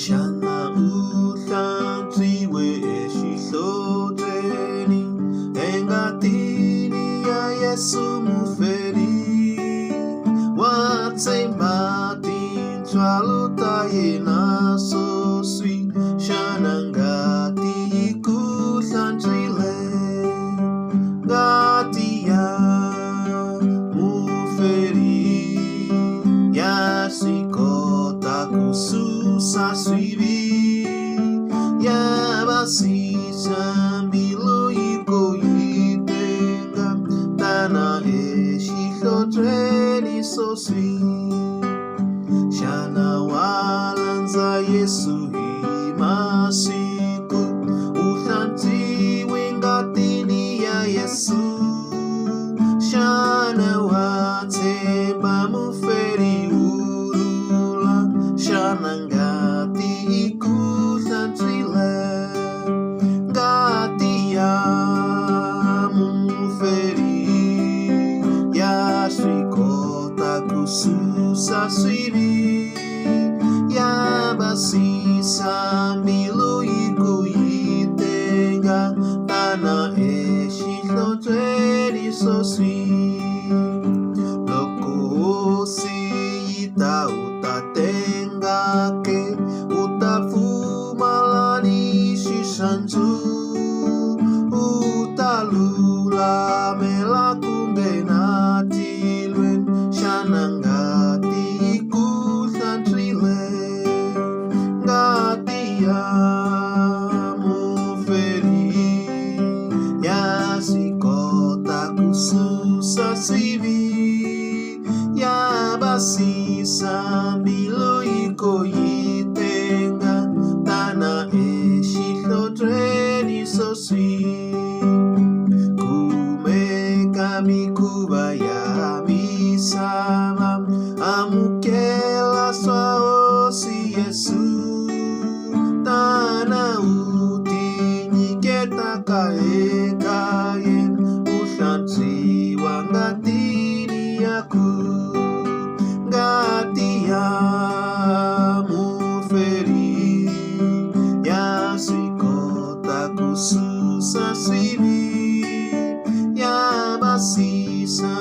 Shana utlantriwe eshiloteni engatini ya Yesu muferi watsembatin twalutaye naso sweet shana ngati ikutlantrile ngati ya muferi yasikota kususa suivi yabasisa mbilo iko yitenga tana eshiloteni so sweet shana walanza Yesu imasiku utlantiwe ngatini ya Yesu shana watsemba muferi urula shana ngati ikutlantrile ngati ya muferi yaswikota kususa swivi yabasisa mbilo iko yitenga tana eshiloteni so sweet loko siyita utatenga ke utafumalani shishanzu utalula melakumbe natilwen shana ngati ikutlantrile ngati ya muferi yasikota kususa sivi yabasisa mbilo iko yitenga tana eshiloteni so sweet kumeka mikuba ya misama amukela swaosi Yesu tana utinyiketa kaekayen utlantriwa ngatini yaku ngati ya muferi yasikota kususa swivi yabasisa